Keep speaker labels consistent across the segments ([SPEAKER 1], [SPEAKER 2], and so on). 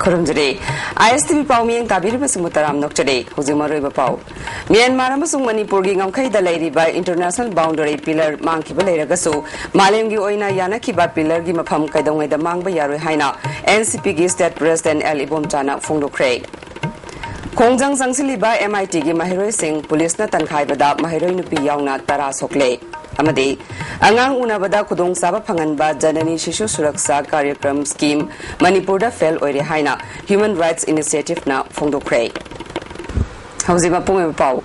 [SPEAKER 1] Kurumjade, ISTV Pau Miang Tabiri Mutaram Noctade, Huzimariba Pau. Myanmar Amasung Manipur Gingam the lady by international boundary pillar Manki Baleragasu, Malengi Oina Yanaki Bat Pillar Gimapam Kaidong the Mangba Yaru Haina, NCP State President El Ibom Chana Fundo Cray. Kongjang Sangsili by MIT Mahiro Singh, Police Natan Kaibada, Mahiro Nupi Yauna Tara Sokle. Amade, Angang Unabada Kudong Saba Panganba, Janani Shishu Suraksa Karyakram Scheme, Manipurda Fell Oire Haina, Human Rights Initiative na Fundo Cray. Hausiba Pume Pau.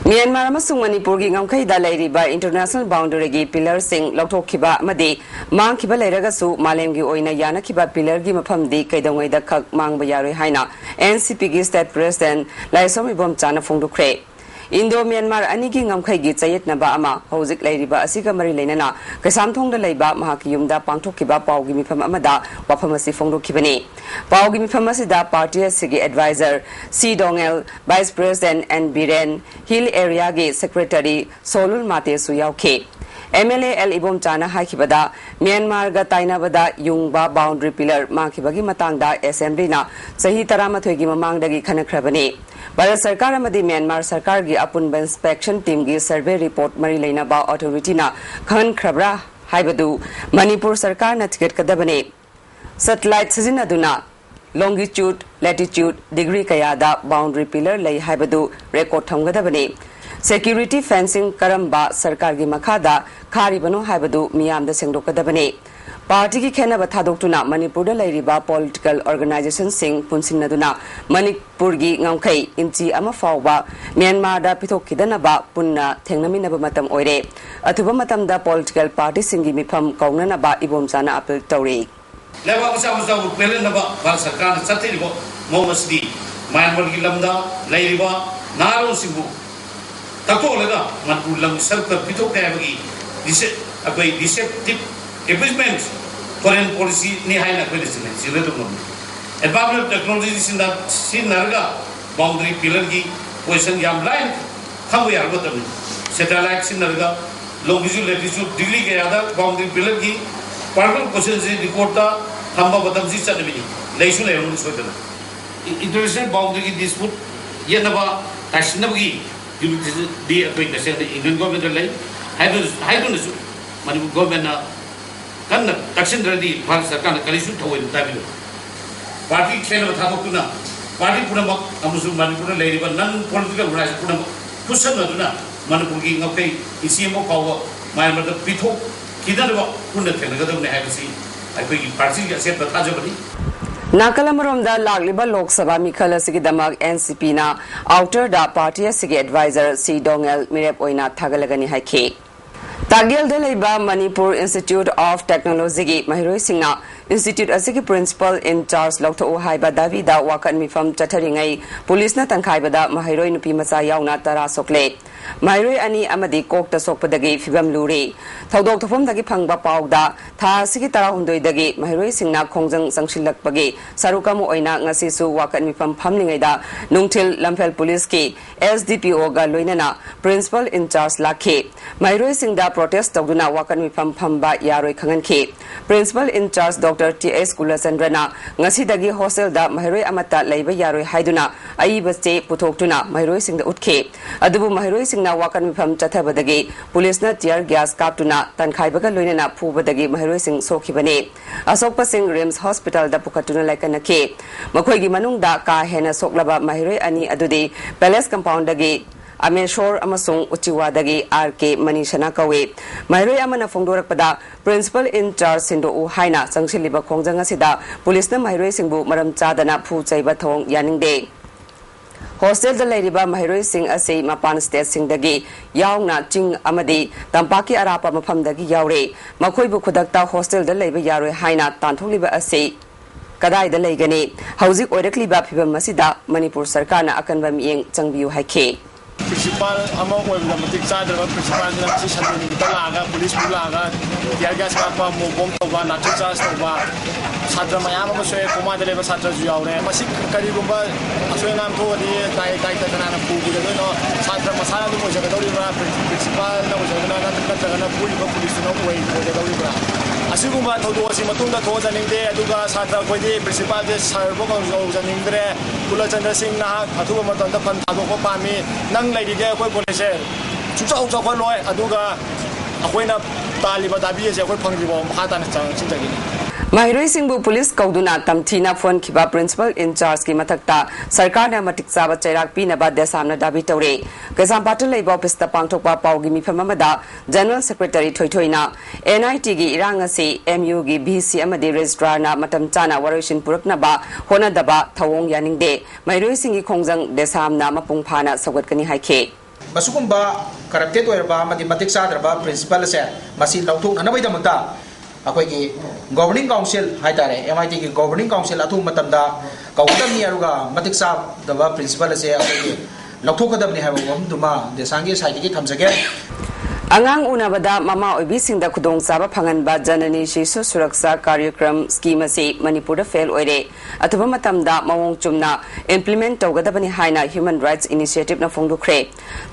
[SPEAKER 1] Myanmar Amasung Manipur Gingam Kaida Lady by international boundary gi pillar sing Lokto Kiba Made, Mang Kiba Leragasu, Malengi Oina Yana Kiba Pillar Gimapam di Kaidongway the Kak Mang Bayari Haina, NCP State President, Laisom Ibom Chana Fundo Cray. Indo Myanmar Anigi Ngam Kaigi Zayet Naba Ama, Hosik Ladiba, Asiga Mari Lenana, Kasam the Laiba, Mahakiyumda, Panto Kiba, Pau Gimipam Amada, Wapamasi Fondo Kibani. Pau Gimipamasida, Party Sigi Advisor, C. Dongel, Vice President and Biren, Hill Area Gate Secretary, Solul Mate Suyauke. MLA El Ibom Chana Haikibada, Myanmar Gataina Bada, Yungba Boundary Pillar, Makibagi Matanga, Assembly na, Sahi Taramatwegi Mamangdagi Kanakrabani. Bharat Sarkar amadi Myanmar Sarkar gi Apun Inspection Team gi Survey Report Mari Leina ba Authority na Khan Khrabra Haibadu Manipur Sarkar na ticket kadabane Satellite Sizinaduna Longitude, Latitude, Degree Kayada Boundary Pillar Lay Haibadu Record Thamgadabane Security Fencing Karamba Sarkar gi Makada Kharibano Haibadu Miyam da Sengdokadabane Party ki khena bathadokuna Manipur da lairiba political organization sing punsinaduna Manipur gi ngamkai inchi ama fawba Myanmar da pithokidana ba punna thengnamina ba matam oire athuba matam da political party singi mifam kaunana ba ibom sana appeal tawri
[SPEAKER 2] lewa usa pelen ba bal sarkar sathi ko momasdi Myanmar gi lamda lairiba naro sibu tako lega Manipur lam sarkar pithokaya gi dise akai deceptive Equipment, foreign policy, ni high na policy, zero to one. Advanced technology sin narga boundary pillar ki position yam line, हम वो यार बताओ satellite sin narga longitude latitude degree के यादा boundary pillar की particular position से record था हम वो बताओ जिस चीज़ में लेशुन है उन्हें सोचना international boundary की dispute ये नवा action नवा की di apa yang saya Indian government lain, hai tu nasu, mana government na kan action dari Bharat Sarkar kali itu tahu itu tapi parti kena berthadok tu na parti pun mak amusul Manipur lain riba non political organization pun pusat na tu na Manipur ki ngapai isi mo kau Myanmar tu pithok kita tu pun nak kena kata punya habisi aku ki parti ki asyik berthadok beri
[SPEAKER 1] Nakalamaramda Lagliba Lok Sabha Mikhala Sigi Damag NCP na Outer da Party Sigi Advisor C. Dongel Mirep Oina Tagalagani Haike. Tagil Delaiba Manipur Institute of Technology Mahiroi Singha Institute Asigi Principal in Charge Lokto Haiba Davida Wakan Mifam Chataringai Police na Tankaibada Mahiroi Nupi Masa Yauna Tara Sokle Mahiroi Ani Amadi Kokta Sokpadagi Fibam Luri Thaudok Tofum Dagi Pangba Pauda Tha Sigi Tara Hundoi Dagi Mahiroi Singna Kongjang Sangshilak Bagi Sarukamu Oina Ngasisu Wakan Mifam Pamlingaida Nungtil Lamphel Police Ki SDPO Ga Loinana Principal in Charge Lakhe Mahiroi Singda protest Toguna Wakan Mifam Pamba Yaroi Kanganke Principal in Charge Dr. T.S. Kulasandrana Ngasi Dagi Hostel da Mahiroi Amata Laiba Yaroi Haiduna Aiba Ste Putoktuna Mahiroi Singda Utke Adubu Mahiroi Singna Wakan Mifam Chathabadagi Police na tear gas kaptuna Tankaibaga Loinana Pubadagi Mahiroi Sing Sokibane Asokpa Singh Rims Hospital da Pukatuna Laikanake Makoigi Manung da Ka Hena Soklaba Mahiroi Ani Adudi Palace Compound Dagi Ameshore Amasung Uchiwadagi RK Manishana Kawe Mahiroi Amana Fongdorakpada Principal in Charge Sindo U Haina Sangshiliba Kongjanga Sida Police na Mahiroi Singbu Maram Chadana Phu Chaiba Thong Yaningde Hostel the Ladiba Mahiroi Singh Ase Mapan State Singh Dagi Yauna Ching Amadi Tampaki Arapa Mapam Dagi Yaure Makoi Bukudakta Hostel the Laba Yaroi Haina Tantoliba Ase Kadai the Legane Hauzik Oirakli Bapibam Masida Manipur Sarkana Akanba Mieng Changbiu Haike
[SPEAKER 3] Principal ama wala matik sa dalawa principal na si sa talaga police bulaga tiagas pa mo bom to ba na charge to ba satra mayam mo soy kuma dele ba satra ju yaure masik kari gumba asoy nam to di tai ta na pu bi no satra masala mo jaga dori ba principal na mo jaga na ta na pu ba police no way ko de dori ba ꯑꯁꯤꯒꯨꯝꯕ ꯊꯧꯗꯣꯛ ꯑꯁꯤ ꯃꯇꯨꯡꯗ ꯊꯣꯛꯍꯟꯅꯤꯡꯗꯦ ꯑꯗꯨꯒ ꯁꯥꯇ꯭ꯔ ꯑꯩꯈꯣꯏꯗꯤ ꯄ꯭ꯔꯤꯟꯁꯤꯄꯥꯜꯁꯦ ꯁꯔꯕ ꯀꯧꯖꯅꯤꯡꯗ꯭ꯔꯦ ꯀꯨꯂꯆꯟꯗ꯭ꯔ ꯁꯤꯡ ꯅꯍꯥꯛ ꯑꯊꯨꯕ ꯃꯇꯝꯗ ꯐꯟ ꯊꯥꯗꯣꯛꯄ ꯄꯥꯝꯃꯤ ꯅꯪ ꯂꯩꯔꯤꯒꯦ ꯑꯩꯈꯣꯏ ꯀꯣꯂꯦꯖꯁꯦ ꯁꯨꯡꯆꯥꯎ ꯆꯥꯎꯈꯠꯂꯣꯏ ꯑꯗꯨꯒ ꯑꯩꯈꯣꯏꯅ ꯇꯥꯜꯂꯤꯕ ꯗꯥꯕꯤ ꯑꯁꯤ ꯑꯩꯈꯣꯏ ꯐꯪꯗ꯭ꯔꯤꯐꯥꯎ ꯃꯈꯥ ꯇꯥꯅ ꯆꯪꯖꯒꯅꯤ
[SPEAKER 1] ꯃꯍꯩꯔꯣꯏꯁꯤꯡꯕꯨ ꯄꯨꯂꯤꯁ ꯀꯧꯗꯨꯅ ꯇꯝꯊꯤꯅ ꯐꯣꯟꯈꯤꯕ ꯄ꯭ꯔꯤꯟꯁꯤꯄꯜ ꯏꯟꯆꯥꯔꯖꯀꯤ ꯃꯊꯛꯇ ꯁꯔꯀꯥꯔꯅ ꯃꯇꯤꯛ ꯆꯥꯕ ꯆꯩꯔꯥꯛ ꯄꯤꯅꯕ ꯗꯦꯁꯥꯝꯅ ꯗꯥꯕꯤ ꯇꯧꯔꯦ ꯀꯩꯁꯥꯝꯄꯥꯠꯇ ꯂꯩꯕ ꯑꯣꯐꯤꯁꯇ ꯄꯥꯡꯊꯣꯛꯄ ꯄꯥꯎꯒꯤ ꯃꯤꯐꯝ ꯑꯃꯗ ꯖꯅꯔꯦꯜ ꯁꯦꯀ꯭ꯔꯦꯇꯔꯤ ꯊꯣꯏꯊꯣꯏꯅ NITꯒꯤ ꯏꯔꯥꯡ ꯑꯁꯤ MUꯒꯤ VC ꯑꯃꯗꯤ ꯔꯦꯖꯤꯁꯇ꯭ꯔꯥꯔꯅ ꯃꯇꯝ ꯆꯥꯅ ꯋꯥꯔꯣꯏꯁꯤꯟ ꯄꯨꯔꯛꯅꯕ ꯍꯣꯠꯅꯗꯕ ꯊꯧꯑꯣꯡ ꯌꯥꯅꯤꯡꯗꯦ ꯃꯍꯩꯔꯣꯏꯁꯤꯡꯒꯤ ꯈꯣꯡꯖꯪ ꯗꯦꯁꯥꯝꯅ ꯃꯄꯨꯡ ꯐꯥꯅ ꯁꯧꯒꯠꯀꯅꯤ ꯍꯥꯏꯈꯤ
[SPEAKER 4] ꯃꯁꯨꯒꯨꯝꯕ ꯀꯔꯞꯇꯦꯠ ꯑꯣꯏꯔꯕ ꯑꯃꯗꯤ ꯃꯇꯤꯛ ꯆꯥꯗ꯭ꯔꯕ ꯄ꯭ꯔꯤꯟꯁꯤꯄꯜ ꯑꯁꯦ ꯃꯁꯤ ꯂꯧꯊꯣꯛꯅꯅꯕꯒꯤꯗꯃꯛꯇ ꯑꯩꯈꯣꯏꯒꯤ ꯒꯣꯕꯔꯅꯤꯡ ꯀꯥꯎꯟꯁꯤꯜ ꯍꯥꯏꯇꯥꯔꯦ MITꯒꯤ ꯒꯣꯕꯔꯅꯤꯡ ꯀꯥꯎꯟꯁꯤꯜ ꯑꯊꯨꯕ ꯃꯇꯝꯗ ꯀꯧꯒꯗꯕꯅꯤ ꯑꯗꯨꯒ ꯃꯇꯤꯛ ꯆꯥꯗꯕ ꯄ꯭ꯔꯤꯟꯁꯤꯄꯜ ꯑꯁꯦ ꯑꯩꯈꯣꯏꯒꯤ ꯂꯧꯊꯣꯛꯀꯗꯕꯅꯤ ꯍꯥꯏꯕ ꯋꯥꯐꯝꯗꯨꯃ ꯗꯦꯁꯥꯡꯒꯤ ꯁꯥꯏꯠꯇꯒꯤ ꯊꯝꯖꯒꯦ
[SPEAKER 1] ꯑꯉꯥꯡ ꯎꯅꯕꯗ ꯃꯃꯥ ꯑꯣꯏꯕꯤꯁꯤꯡꯗ ꯈꯨꯗꯣꯡꯆꯥꯕ ꯐꯪꯍꯟꯕ ꯖꯅꯅꯤ ꯁꯤꯁꯨ ꯁꯨꯔꯛꯁꯥ ꯀꯥꯔꯌꯀ꯭ꯔꯝ ꯁ꯭ꯀꯤꯝ ꯑꯁꯤ ꯃꯅꯤꯄꯨꯔꯗ ꯐꯦꯜ ꯑꯣꯏꯔꯦ ꯑꯊꯨꯕ ꯃꯇꯝꯗ ꯃꯑꯣꯡ ꯆꯨꯝꯅ ꯏꯝꯄ꯭ꯂꯤꯃꯦꯟꯠ ꯇꯧꯒꯗꯕꯅꯤ ꯍꯥꯏꯅ ꯍ꯭ꯌꯨꯃꯟ ꯔꯥꯏꯠꯁ ꯏꯅꯤꯁꯤꯌꯦꯇꯤꯚꯅ ꯐꯣꯡꯗꯣꯛꯈ꯭ꯔꯦ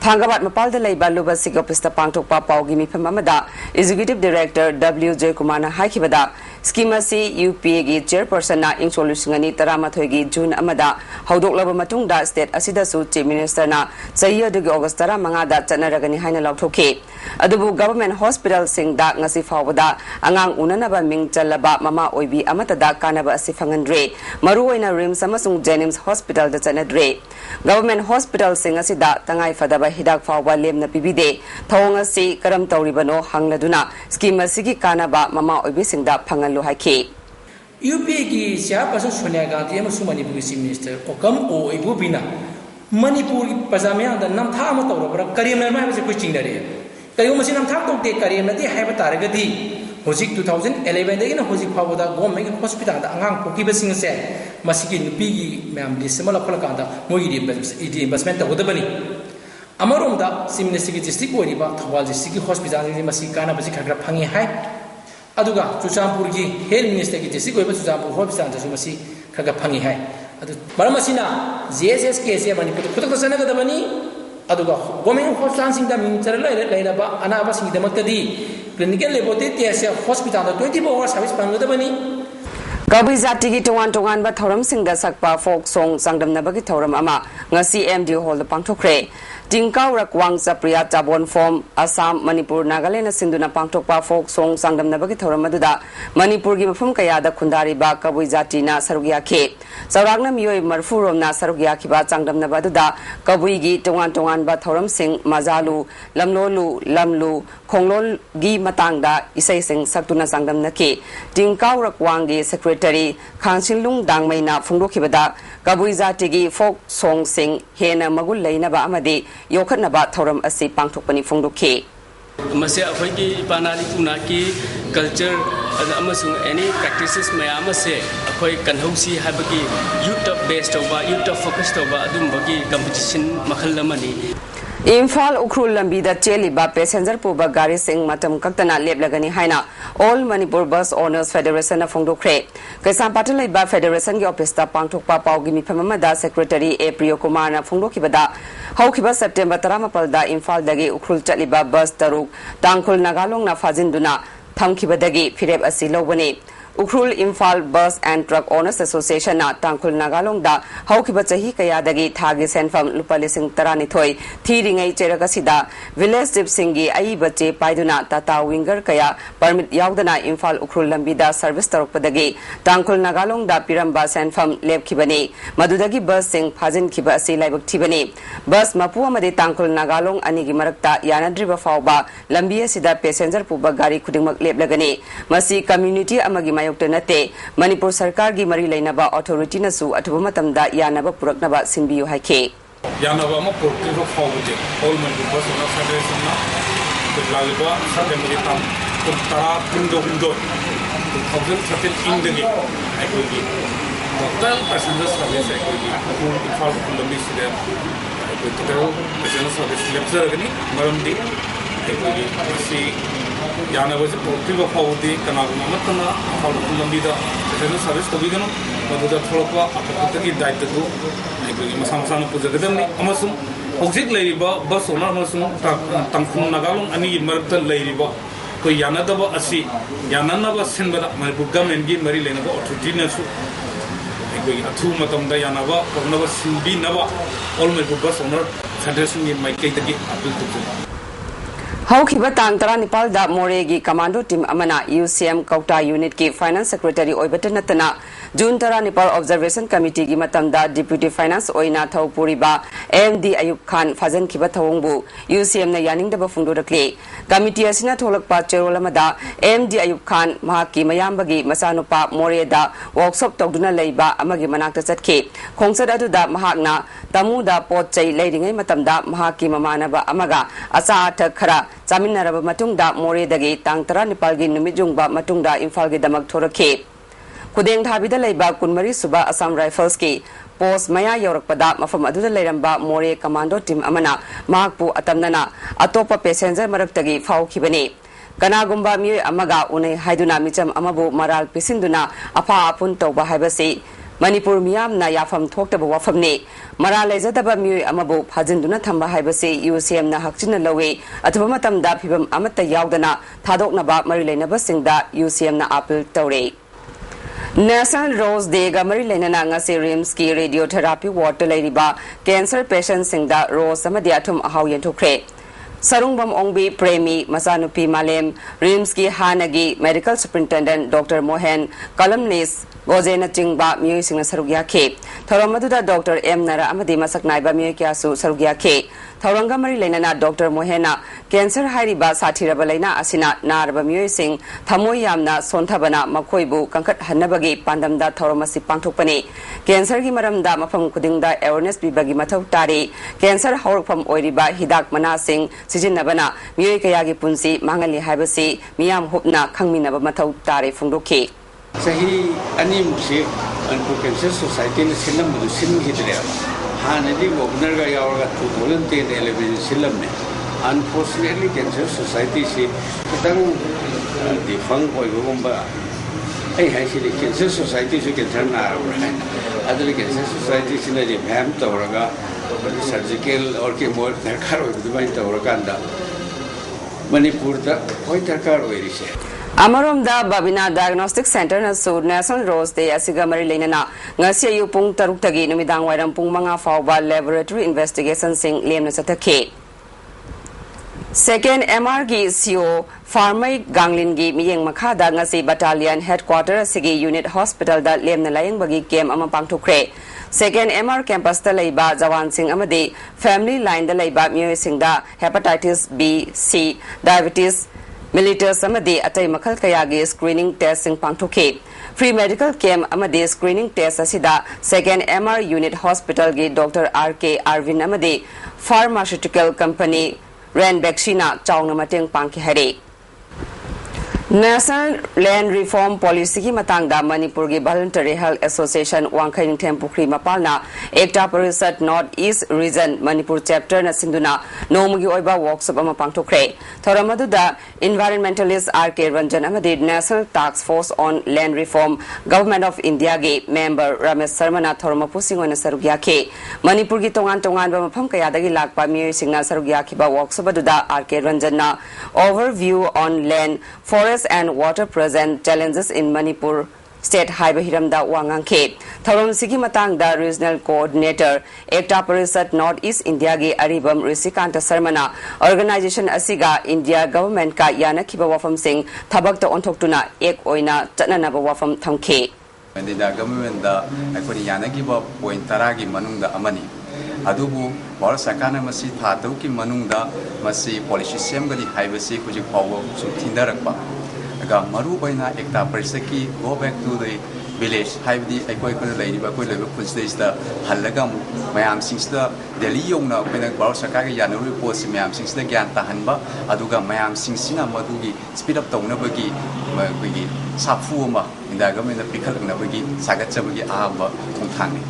[SPEAKER 1] ꯊꯥꯡꯒꯥꯕꯥꯠ ꯃꯄꯥꯜꯗ ꯂꯩꯕ ꯂꯨꯕꯁꯤꯛ ꯑꯣꯐꯤꯁꯇ ꯄꯥꯡꯊꯣꯛꯄ ꯄꯥꯎꯒꯤ ꯃꯤꯐꯝ ꯑꯃꯗ ꯑꯦꯛꯖꯤꯀ꯭ꯌꯨꯇꯤꯚ ꯗꯥꯏꯔꯦꯛꯇꯔ W ꯖꯌꯀꯨꯃꯥꯔꯅ ꯍꯥꯏꯈꯤꯕꯗ ꯁ꯭ꯀꯤꯝ ꯑꯁꯤ UPAꯒꯤ ꯆꯦꯌꯔꯄꯔꯁꯟꯅ ꯏꯪ 2013ꯒꯤ ꯖꯨꯟ ꯑꯃꯗ ꯍꯧꯗꯣꯛꯂꯕ ꯃꯇꯨꯡꯗ ꯁ꯭ꯇꯦꯠ ꯑꯁꯤꯗꯁꯨ ꯆꯤꯐ ꯃꯤꯅꯤꯁꯇꯔꯅ ꯆꯍꯤ ꯑꯗꯨꯒꯤ ꯑꯣꯒꯁꯠ 15ꯗ ꯆꯠꯅꯔꯒꯅꯤ ꯍꯥꯏꯅ ꯂꯥꯎꯊꯣꯛꯈꯤ ꯑꯗꯨꯕꯨ ꯒꯚꯔꯟꯃꯦꯟꯠ ꯍꯣꯁꯄꯤꯇꯥꯜꯁꯤꯡꯗ ꯉꯁꯤ ꯐꯥꯎꯕꯗ ꯑꯉꯥꯡ ꯎꯅꯅꯕ ꯃꯤꯡ ꯆꯜꯂꯕ ꯃꯃꯥ ꯑꯣꯏꯕꯤ ꯑꯃꯠꯇꯗ ꯀꯥꯟꯅꯕ ꯑꯁꯤ ꯐꯪꯍꯟꯗ꯭ꯔꯦ ꯃꯔꯨꯑꯣꯏꯅ ꯔꯤꯝꯁ ꯑꯃꯁꯨꯡ ꯖꯦꯅꯤꯝꯁ ꯍꯣꯁꯄꯤꯇꯥꯜꯗ ꯆꯠꯅꯗ꯭ꯔꯦ ꯒꯚꯔꯟꯃꯦꯟꯠ ꯍꯣꯁꯄꯤꯇꯥꯜꯁꯤꯡ ꯑꯁꯤꯗ ꯇꯉꯥꯏꯐꯗꯕ ꯍꯤꯗꯥꯛ ꯐꯥꯎꯕ ꯂꯦꯝꯅ ꯄꯤꯕꯤꯗꯦ ꯊꯧꯑꯣꯡ ꯑꯁꯤ ꯀꯔꯝ ꯇꯧꯔꯤꯕꯅꯣ ꯍꯪꯂꯗꯨꯅ ꯁ꯭ꯀꯤꯝ ꯑꯁꯤꯒꯤ ꯀꯥꯟꯅꯕ ꯃꯃꯥ ꯑꯣꯏꯕꯤꯁꯤꯡꯗ ꯐꯪꯍꯜꯂꯨ ꯍꯥꯏꯈꯤ
[SPEAKER 5] UPAꯒꯤ ꯆꯦꯌꯔꯄꯔꯁꯟ ꯁꯣꯅꯤꯌꯥ ꯒꯥꯟꯙꯤ ꯑꯃꯁꯨꯡ ꯃꯅꯤꯄꯨꯔꯒꯤ ꯆꯤꯐ ꯃꯤꯅꯤꯁꯇꯔ ꯑꯣꯀꯝ ꯑꯣꯏꯕꯨꯕꯤꯅ ꯃꯅꯤꯄꯨꯔꯒꯤ ꯄ꯭ꯔꯖꯥ ꯃꯌꯥꯝꯗ ꯅꯝꯊꯥꯛ ꯑꯃ ꯇꯧꯔꯕ꯭ꯔꯥ ꯀꯔꯦꯝꯅꯕ ꯍꯥꯏꯕꯁꯦ ꯑꯩꯈꯣꯏ ꯆꯤꯡꯅꯔꯛꯑꯦ ꯀꯔꯤꯒꯨꯝꯕ ꯃꯁꯤ ꯅꯝꯊꯥꯛ ꯇꯧꯗꯦ ꯀꯔꯦꯝꯅꯗꯦ ꯍꯥꯏꯕ ꯇꯥꯔꯒꯗꯤ ꯍꯧꯖꯤꯛ 2011ꯗꯒꯤꯅ ꯍꯧꯖꯤꯛ ꯐꯥꯎꯕꯗ ꯒꯣꯔꯃꯦꯟꯠꯒꯤ ꯍꯣꯁꯄꯤꯇꯥꯜꯗ ꯑꯉꯥꯡ ꯄꯣꯛꯈꯤꯕꯁꯤꯡ ꯑꯁꯦ ꯃꯁꯤꯒꯤ ꯅꯨꯄꯤꯒꯤ ꯃꯌꯥꯝ ꯂꯤꯁ ꯑꯃ ꯂꯧꯈꯠꯂꯀꯥꯟꯗ ꯃꯣꯏꯒꯤ ꯔꯤꯏꯝꯕꯔꯁꯃꯦꯟꯠ ꯇꯧꯒꯗꯕꯅꯤ ꯑꯃꯔꯣꯝꯗ ꯆꯤꯐ ꯃꯤꯅꯤꯁꯇꯔꯒꯤ ꯗꯤꯁꯇ꯭ꯔꯤꯛ ꯑꯣꯏꯔꯤꯕ ꯊꯧꯕꯥꯜ ꯗꯤꯁꯇ꯭ꯔꯤꯛꯀꯤ ꯍꯣꯁꯄꯤꯇꯥꯜꯁꯤꯡꯁꯤ ꯃꯁꯤ ꯀꯥꯟꯅꯕꯁꯤ ꯈꯔ ꯈꯔ ꯐꯪꯉꯤ ꯍꯥꯏ ꯑꯗꯨꯒ ꯆꯨꯔꯆꯥꯟꯄꯨꯔꯒꯤ ꯍꯦꯜꯊ ꯃꯤꯅꯤꯁꯇꯔꯒꯤ ꯗꯤꯁꯇ꯭ꯔꯤꯛ ꯑꯣꯏꯕ ꯆꯨꯔꯆꯥꯟꯄꯨꯔ ꯍꯣꯁꯄꯤꯇꯥꯜꯗꯁꯨ ꯃꯁꯤ ꯈꯔ ꯈꯔ ꯐꯪꯉꯤ ꯍꯥꯏ ꯑꯗꯨ ꯃꯔꯝ ꯑꯁꯤꯅ GSSK ꯃꯅꯤꯄꯨꯔꯗ ꯈꯨꯗꯛꯇ ꯆꯠꯅꯒꯗꯕꯅꯤ ꯑꯗꯨꯒ ꯒꯣꯔꯃꯦꯟꯠ ꯍꯣꯁꯄꯤꯇꯥꯜꯁꯤꯡꯗ ꯃꯤꯡ ꯆꯜꯂ ꯂꯩꯔꯕ ꯑꯅꯥꯕꯁꯤꯡꯒꯤꯗꯃꯛꯇꯗꯤ ꯀ꯭ꯂꯤꯅꯤꯀꯦꯜ ꯂꯦꯕꯣꯔꯦꯇꯔꯤ ꯇꯦꯁꯁꯦ ꯍꯣꯁꯄꯤꯇꯥꯜꯗ 24 ꯑꯋꯥꯔ ꯁꯥꯔꯚꯤꯁ ꯐꯪꯒꯗꯕꯅꯤ
[SPEAKER 1] ꯀꯕꯨꯏ ꯖꯥꯇꯤꯒꯤ ꯇꯣꯉꯥꯟ ꯇꯣꯉꯥꯟꯕ ꯊꯧꯔꯝꯁꯤꯡꯗ ꯁꯛꯄ ꯐꯣꯛ ꯁꯣꯡ ꯆꯥꯡꯗꯝꯅꯕꯒꯤ ꯊꯧꯔꯝ ꯑꯃ ꯉꯁꯤ MD ꯍꯣꯜꯗ ꯄꯥꯡꯊꯣꯛꯈ꯭ꯔꯦ ꯇꯤꯡꯀꯥꯎꯔꯛ ꯋꯥꯡꯆ ꯄ꯭ꯔꯤꯌꯥ ꯆꯥꯕꯣꯟ ꯐꯣꯝ ꯑꯁꯥꯝ ꯃꯅꯤꯄꯨꯔ ꯅꯥꯒꯥꯂꯦꯟꯅ ꯁꯤꯟꯗꯨꯅ ꯄꯥꯡꯊꯣꯛꯄ ꯐꯣꯛ ꯁꯣꯡ ꯆꯥꯡꯗꯝꯅꯕꯒꯤ ꯊꯧꯔꯝ ꯑꯗꯨꯗ ꯃꯅꯤꯄꯨꯔꯒꯤ ꯃꯐꯝ ꯀꯌꯥꯗ ꯈꯨꯟꯗꯥꯔꯤꯕ ꯀꯕꯨꯏ ꯖꯥꯇꯤꯅ ꯁꯔꯨꯛ ꯌꯥꯈꯤ ꯆꯥꯎꯔꯥꯛꯅ ꯃꯤꯑꯣꯏ 40 ꯔꯣꯝꯅ ꯁꯔꯨꯛ ꯌꯥꯈꯤꯕ ꯆꯥꯡꯗꯝꯅꯕ ꯑꯗꯨꯗ ꯀꯕꯨꯏꯒꯤ ꯇꯣꯉꯥꯟ ꯇꯣꯉꯥꯟꯕ ꯊꯧꯔꯝꯁꯤꯡ ꯃꯖꯥꯂꯨ ꯂꯝꯂꯣꯂꯨ ꯂꯝꯂꯨ ꯈꯣꯡꯂꯣꯜꯒꯤ ꯃꯇꯥꯡꯗ ꯏꯁꯩꯁꯤꯡ ꯁꯛꯇꯨꯅ ꯆꯥꯡꯗꯝꯅꯈꯤ ꯇꯤꯡꯀꯥꯎꯔꯛ ꯋꯥꯡꯒꯤ ꯁꯦꯀ꯭ꯔꯦꯇꯔꯤ ꯈꯥꯡꯁꯤꯟꯂꯨꯡ ꯗꯥꯡꯃꯩꯅ ꯐꯣꯡꯗꯣꯛꯈꯤꯕꯗ ꯀꯕꯨꯏ ꯖꯥꯇꯤꯒꯤ ꯐꯣꯛ ꯁꯣꯡꯁꯤꯡ ꯍꯦꯟꯅ ꯃꯒꯨꯟ ꯂꯩꯅꯕ ꯑꯃꯗꯤ ꯌꯣꯛꯈꯠꯅꯕ ꯊꯧꯔꯝ ꯑꯁꯤ ꯄꯥꯡꯊꯣꯛꯄꯅꯤ ꯐꯣꯡꯗꯣꯛꯈꯤ
[SPEAKER 6] ꯃꯁꯤ ꯑꯩꯈꯣꯏꯒꯤ ꯏꯄꯥꯅꯥꯔꯤ ꯄꯨꯅꯥꯀꯤ ꯀꯜꯆꯔ ꯑꯃꯁꯨꯡ ꯑꯦꯅꯤ ꯄ꯭ꯔꯦꯛꯇꯤꯁꯦꯁ ꯃꯌꯥꯝ ꯑꯁꯦ ꯑꯩꯈꯣꯏ ꯀꯟꯍꯧꯁꯤ ꯍꯥꯏꯕꯒꯤ ꯌꯨꯠꯇ ꯕꯦꯁ ꯇꯧꯕ ꯌꯨꯠꯇ ꯐꯣꯀꯁ ꯇꯧꯕ ꯑꯗꯨꯝꯕꯒꯤ ꯀꯝꯄꯤꯇꯤꯁꯟ ꯃꯈꯜ ꯑꯃꯅꯤ
[SPEAKER 1] इम्फाल उख्रुल लंबीदा चेलिबा पैसेंजर पुबा गाड़ी सिंह मतम कक्तना लेपलगनी हाइना ऑल मणिपुर बस ओनर्स फेडरेशन फोंदोख्रे कैसांपाट लेबा फेडरेशन की ऑफिस ता पांगथोकपा पाउगी मिफम अमदा सेक्रेटरी ए प्रियो कुमार ना फोंदोखिबदा हौखिबा सेप्टेम्बर 13 दा इम्फाल दगी उख्रुल चलिबा बस तरुक तांखुल नागालोंग ना फाजिनदुना थमखिबदगी फिरेब असि लौबनी उख्रुल इम्फाल बस एंड ट्रक ओनर्स एसोसिएशन ना तांखुल नागालोंग दा हौखिबा चही कयादगी थागी सेनफम लुपा लिसिंग 12 थीरिंगै चेरगसिदा विलेज चिप सिंगी आई बच्चे पाइदुना टाटा विंगर कया परमिट यावदना इम्फाल उख्रुल लंबीदा सर्विस तरुपदगी तांखुल नागालोंग दा पिरंबा सेनफम लेपखिबनी मदुदगी बस सिंग फाजिनखिबा असि लाइबक्थिबनी बस मपु अमदि तांखुल नागालोंग अनिगी मरक्ता यानद्रिबा फावबा लंबी असिदा पैसेंजर पुबा गाड़ी खुदिंगमक लेपलगनी मसी कम्युनिटी अमगी मायोक्ता नते मणिपुर सरकार की मरी लेनबा अथॉरिटी नसु अथुबा मतमदा यानबा पुरकनबा सिनबियु हाइखे
[SPEAKER 7] यानबा म पुरकिबा फावबजे ऑल मणिपुर बस ओनर्स फेडरेशन ना लालिबा सेप्टेम्बर ताम तरा पुंदो 2013 इंदगी आइकोगी टोटल पैसेंजर सर्विस आइकोगी इम्फाल लंबी सिदे टोटल पैसेंजर सर्विस लेप्जरगनी मरमदी आइकोगी मसी यानबसे पुरकिबा फावदी कनागुमा मतना इम्फाल लंबीदा पैसेंजर सर्विस तबिगनो मदुदा थोलपा अफकतगी दायित्वदु आइकोगी मसा मसाना पुजगदमनी अमसुम हौजिक लेरिबा बस ओनर अमसुम तांखुल नागालोंग अनि मरक्ता लेरिबा ko yanadaba asi yananaba senbada Manipur government gi mari lenaba authority na su ko athu matamda yanaba kornaba sinbi naba all Manipur bus owner federation gi mai kai tagi appeal tu
[SPEAKER 1] Haukiba tang tara Nepal da Moregi commando team amana UCM Kauta unit ki finance secretary oibata natana June tara Nepal observation committee gi matamda deputy finance oina thaupuri ba AMD Ayub Khan fajan kiba thawongbu UCM na yaning da ba fungdo rakle committee asina tholak pa cherolamada AMD Ayub Khan mahaki mayambagi masanupa Moreda workshop tawduna leiba amagi manakta chatke khongsad adu da mahakna tamuda pot chai leiringai matamda mahaki mamanaba amaga asa athak khara Zaminaraba matungda Moredagi tang tara Nepalgi numijungba matungda Imphal gi damak thorakhe Kudeng thabida leiba kunmari suba Assam Rifles ki post maya yorakpada mafam aduda leiramba More commando team amana mahakpu atamnana atopa passenger maraktagi phaukhibani kanagumba mioi amaga unai haiduna micham amabu maral pisinduna apha apun tawba haibasi Manipur miyam na yafam thoktaba wafamne mara lejadaba mioi amabu phajinduna thamba haibase UCM na hakchina lawe athuba matamda phibam amata yaudana thadoknaba mari leinaba singda UCM na appeal tawre National Rose Day ga mari leinana ngase RIMS ki radiotherapy ward leiriba cancer patient singda Rose amadi athum ahau yenthokre Sarungbam Ongbi Premi Masanupi Malem RIMS ki hanagi medical superintendent Dr. Mohan Kalamnis Gojena Chingba Mui Singh Sarugya Ke Thoramaduda Dr. M Nara Amadi Masak Naiba Mui Kyasu Sarugya Ke Thoranga Mari Lenana Dr. Mohena Cancer Hariba Satiraba Lena Asina Naraba Mui Singh Thamoyamna Sonthabana Makoibu Kankat Hanabagi Pandamda Thoramasi Pangthokpani Cancer gi maramda mafam kudingda awareness bibagi mathau tari Cancer Horpam Oiriba Hidak Manasing Sijinabana Mui Kayagi Punsi Mangali Habasi Miyam Hupna Kangminaba Mathau tari Fungdoki
[SPEAKER 8] Sahi ani musi anku cancer society ne silam mu sim hidre ha nadi governor ga yawaga 2011 silam ne unfortunately cancer society si kitang defang koi gomba ai hai si cancer society so cancer na ra adle cancer society sina je bham tawraga surgical or chemo darkar hoy dubai tawraga anda Manipur da koi darkar hoy rise
[SPEAKER 1] Amaromda Babina Diagnostic Center na Sud National Rose Day asiga mari leinana ngasi yupung taruk tagi numidang wairam pung manga fawba laboratory investigation sing lemna sathake Second MR gi CO Farmai Ganglin gi miyeng makhada ngasi battalion headquarter sigi unit hospital da lemna layeng bagi kem ama pangthokre Second MR campus da leiba Jawan Singh amadi family line da leiba miyoi sing da hepatitis B C diabetes Military Samadi Atai Makal Kayagi screening test in Pangthoke. Free medical camp Amadi screening test Asida Second MR Unit Hospital gi Dr. R.K. Arvin Amadi Pharmaceutical Company Ran Bekshina Chawna Mateng Pangki Hari. National Land Reform Policy ki matangda Manipur gi Voluntary Health Association Wangkhaing Thempukri Mapalna Ekta Parisat North East Region Manipur chapter na sinduna nomugi oiba workshop ama pangthokre thoramadu environmentalist R.K. Ranjan amadi National Task Force on Land Reform Government of India gi member Ramesh Sharma na thoramapu singona sarugya ke Manipur gi tongan ba mafam kaya dagi lakpa mi singna sarugya ki ba workshop aduda R.K. Ranjan na overview on land forest and water present challenges in Manipur State Highway Hiramda Wangangke. Thorom Sigi Matangda Regional Coordinator Ekta Parisat North East India ge Aribam Risikanta Sarmana Organization Asiga India Government ka Yana Kiba Wafam Singh Tabak to Ontoktuna Ek Oina Tananaba Wafam Thamke.
[SPEAKER 9] India government da akori Yana Kiba Pointaragi Manunda Amani. Adubu Bor Sakana Masi Tatu ki Manunda Masi policy assembly highway kuji power so Tindarakpa. Maru Baina Ekta Perseki go back to the village Haibdi Equator Lady Bakoi level stage the Halagam Mayam since the Delhi Yona when a Bor Sakagi Yanu reports Mayam since the Ganta Hanba Aduga Mayam Singsina Madugi speed up Tonabagi Sapfuma in the government of Pikal Nabagi Sagatsabugi Aba Tuntani.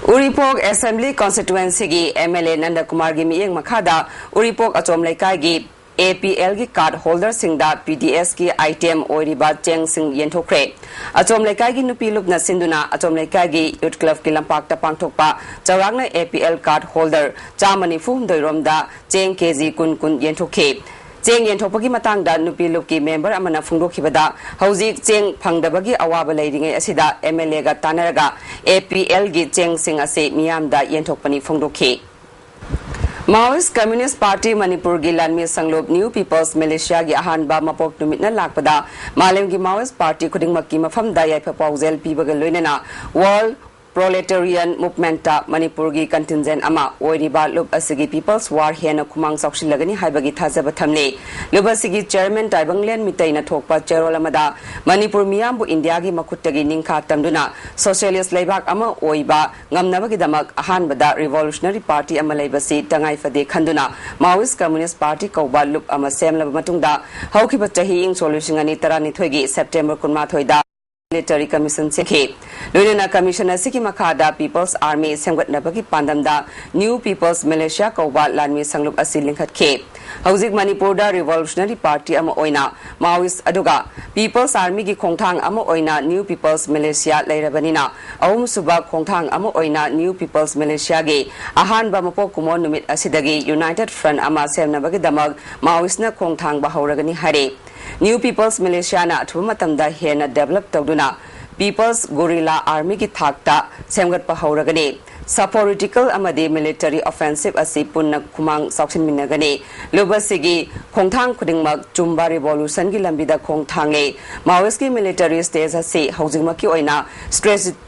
[SPEAKER 1] Uripok Assembly Constituency gi MLA Nanda Kumar gi miyeng makhada Uripok Achom Laikai gi APL gi card holder singda PDS ki item oiriba cheng sing yenthokre Achom Laikai gi nupi lupna sinduna Achom Laikai gi youth club ki lampak ta pangthokpa chawrangna APL card holder chamani fum doiromda cheng kg kun kun yenthokhe Cheng Yenthopagi matangda nupi lupki member amana phungdokhibada hojik cheng phangdabagi awaba leiringai asida MLA ga tanaraga APL gi cheng sing ase miyamda yenthokpani phungdokhi Maoist Communist Party Manipur gi lanmi sanglop New People's Militia gi ahanba mapok numitna lakpada malem gi Maoist Party khudingmakki mafamda yaifa paujel pibaga loinena World Proletarian Movement Manipur gi contingent ama oiriba lup asigi People's War hena kumang saukshilagani haibagi thajaba thamle lup asigi chairman taibanglen mitaina thokpa cherol amada Manipur miyambu India gi makuttagi ningkha tamduna socialist leibak ama oiba ngamnabagi damak ahanbada Revolutionary Party ama leibasi tangai fade khanduna Maoist Communist Party kauba lup ama semlaba matungda haukiba chahi ing solution ani tarani thoigi September 13 da Military Commission Sekhe Loinana Commission Asiki Makada People's Army Semgat Nabaki Pandamda New People's Militia Kauba Lanmi Sanglup Asilingkat Ke Hauzik Manipur da Revolutionary Party ama oina Maoist aduga People's Army gi khongthang ama oina New People's Militia leirabanina ahum suba khongthang ama oina New People's Militia gi ahan ba mapok kumon numit asidagi United Front ama semnabagi damag Maoist na khongthang ba hauragani hare New People's Militia na thumatamda hena develop tawduna People's Guerrilla Army ki thakta semgat pa hauragani political amadi military offensive asi punna kumang sauksin minagani lubasigi khongthang khudingmak chumba revolution gi lambida khongthang le Maoist ki military stage asi haujingma ki oina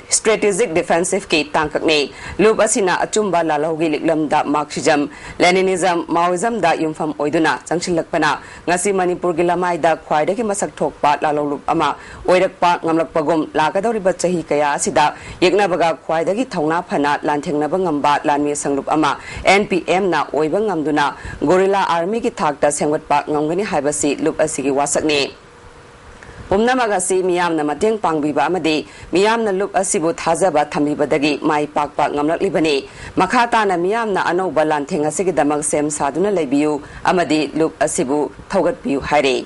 [SPEAKER 1] strategic defensive ki tangkakne lubasina achumba lalogi liklamda marxism leninism Maoism da yumfam oiduna changchilakpana ngasi Manipur gi lamai da khwaida ki masak thokpa lalolup ama oirakpa ngamlakpagum lagadoriba chahi kaya asida yeknabaga khwaida gi thongna phana lanthengna bangamba lanmi sanglup ama NPM na oiba ngamduna Guerrilla Army ki thakta sengwatpa ngamgani haibasi lup asigi wasakne Umnamagasi miyamna mateng pangbiba amadi miyamna lup asibu thajaba thambibadagi mai pakpa ngamlaklibani makhata na miyamna anauba lantheng asigi damak sem saduna leibiu amadi lup asibu thogatbiu haire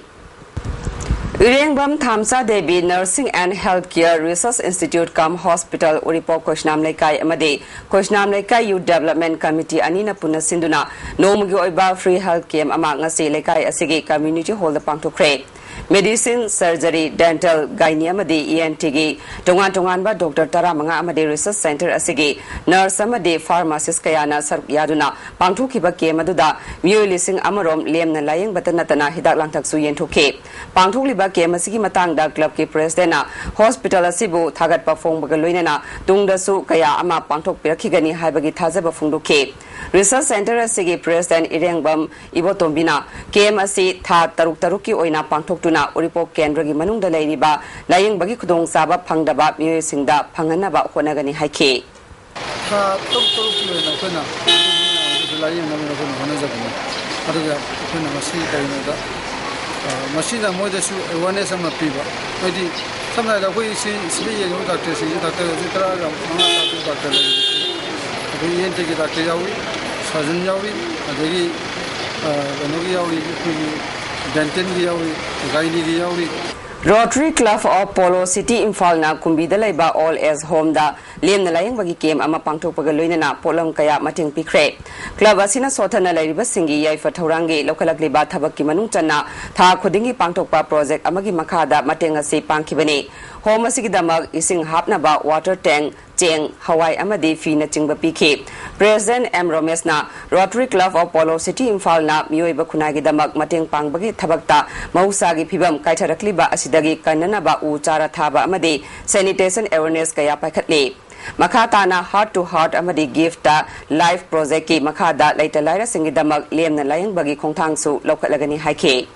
[SPEAKER 1] Irengbam Thamsa Devi Nursing and Healthcare Research Institute Cum Hospital Uripok Koshnam Lekai Amade Koshnam Lekai Youth Development Committee Anina Puna Sinduna Nomugi Oiba Free Health Camp Amang Ngasi Lekai Asigi Community Hall the Pangtokre Medicine, Surgery, Dental, Gynae Amade ENT gi Tongan ba Dr. Tara Manga Amade Research Center Asigi Nurse Amade Pharmacist Kayana Sarp Yaduna Pangthokiba Camp aduda Miyoi lising amarom lemna layeng batanatana hidak langtak su yenthoke Pangthokliba Camp asigi matangda club ki president na hospital asibu thagat pa phongbaga loinana tungdasu kaya ama pangthok pirakhigani haibagi thajaba phungdoke Research Center asigi president Irengbam Ibotombina Camp asi tha taruk ki oina pangthoktuna Uripok Kendragi manungda leiriba layeng bagi khudong saba phangdaba miyoi singda phanganaba honagani haike
[SPEAKER 10] tha taruk ki oina khona layeng namina khona honajabni aduga khona masi kainada Machine and modern awareness of people. Sometimes the way she is doctors, doctor, doctor, we take it at Yawi, Sajan Yawi, Denton Yawi, Gaini Yawi.
[SPEAKER 1] Rotary Club of Polo City Imphal na kumbida laiba all as home da lem na layang bagi kem ama pangthokpaga loinana polam kaya mating pikre club asina sothana lairiba singi yaifa thaurangi lokalakliba thabakki manung channa tha khudingi pangthokpa project amagi makhada mateng ase pangkhibani home asigi damak ising hapnaba water tank cheng hawai amadi fi na chingba pikhe President M Romesh na Rotary Club of Polo City Imphal na miyoiba khunagi damak mateng pangbagi thabakta mausagi phibam kaitharakliba asidagi kanana ba u chara thaba amadi sanitation awareness kaya paikhatle Makata na heart to heart amadi gift life project ki makada laita laira singi damak lemna layang bagi khongthang su lokhalagani haike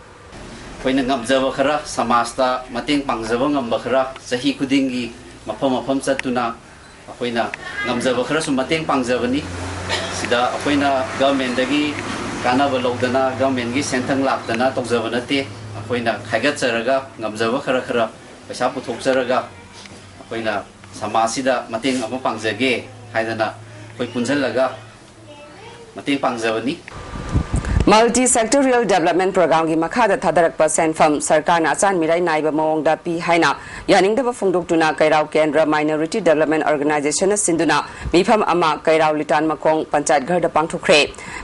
[SPEAKER 11] Koina ngamjaba khara samasta mating pangjaba ngamba khara sahi kudingi mafam satuna akoina ngamjaba khara su mating pangjabani sida akoina government dagi kana balodana government gi sentang laptana tokjabana te akoina khaigat charaga ngamjaba khara paisa puthok charaga akoina samasida mating ama pangjage haidana koi punjalaga mating pangjabani
[SPEAKER 1] Multi sectorial development program gi makhada thadarakpa senfam sarkarna achan mirai naiba mawongda pi haina yaningdaba phongdoktuna kairau kendra minority development organization sinduna mifam ama kairau litan makong panchayat gharda pangthukre